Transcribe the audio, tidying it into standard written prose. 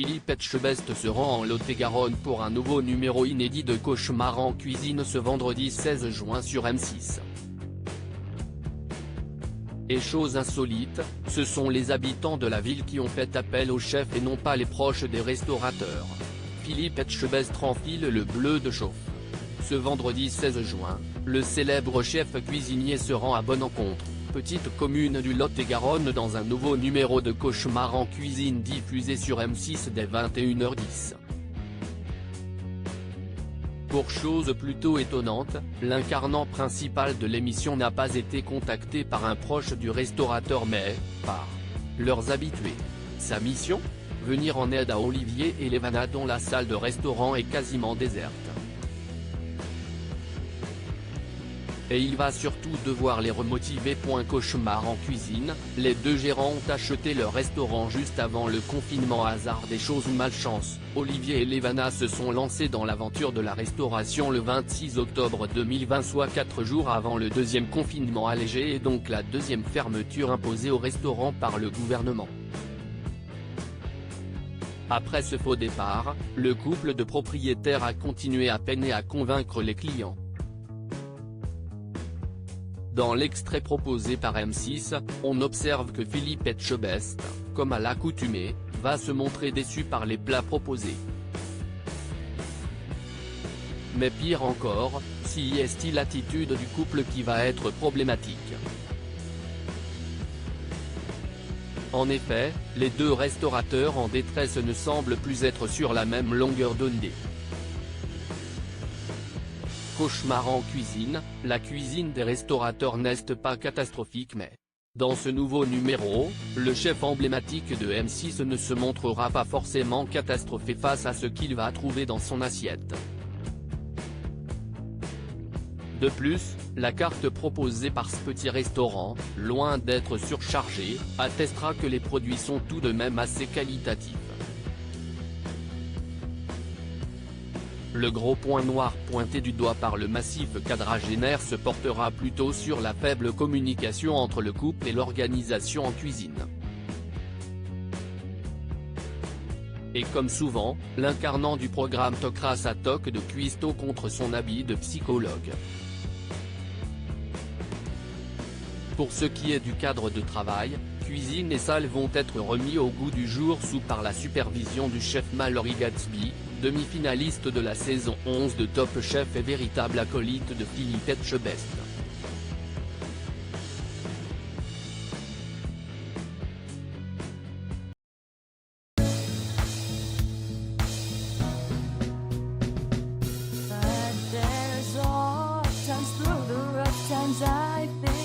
Philippe Etchebest se rend en Lot-et-Garonne pour un nouveau numéro inédit de Cauchemar en cuisine ce vendredi 16 juin sur M6. Et chose insolite, ce sont les habitants de la ville qui ont fait appel au chef et non pas les proches des restaurateurs. Philippe Etchebest enfile le bleu de chauffe. Ce vendredi 16 juin, le célèbre chef cuisinier se rend à Bonencontre, petite commune du Lot-et-Garonne dans un nouveau numéro de Cauchemar en cuisine diffusé sur M6 dès 21h10. Pour chose plutôt étonnante, l'incarnant principal de l'émission n'a pas été contacté par un proche du restaurateur mais, par leurs habitués. Sa mission ? Venir en aide à Olivier et Levana dont la salle de restaurant est quasiment déserte. Et il va surtout devoir les remotiver. Cauchemar en cuisine, les deux gérants ont acheté leur restaurant juste avant le confinement. Hasard des choses ou malchance, Olivier et Levana se sont lancés dans l'aventure de la restauration le 26 octobre 2020, soit 4 jours avant le deuxième confinement allégé et donc la deuxième fermeture imposée au restaurant par le gouvernement. Après ce faux départ, le couple de propriétaires a continué à peiner à convaincre les clients. Dans l'extrait proposé par M6, on observe que Philippe Etchebest, comme à l'accoutumée, va se montrer déçu par les plats proposés. Mais pire encore, si est-il l'attitude du couple qui va être problématique. En effet, les deux restaurateurs en détresse ne semblent plus être sur la même longueur d'onde. Cauchemar en cuisine, la cuisine des restaurateurs n'est pas catastrophique mais, dans ce nouveau numéro, le chef emblématique de M6 ne se montrera pas forcément catastrophé face à ce qu'il va trouver dans son assiette. De plus, la carte proposée par ce petit restaurant, loin d'être surchargée, attestera que les produits sont tout de même assez qualitatifs. Le gros point noir pointé du doigt par le massif quadragénaire se portera plutôt sur la faible communication entre le couple et l'organisation en cuisine. Et comme souvent, l'incarnant du programme toquera sa toque de cuistot contre son habit de psychologue. Pour ce qui est du cadre de travail, cuisine et salle vont être remis au goût du jour par la supervision du chef Mallory Gatsby, demi-finaliste de la saison 11 de Top Chef et véritable acolyte de Philippe Etchebest. But there's all times through the rough times I think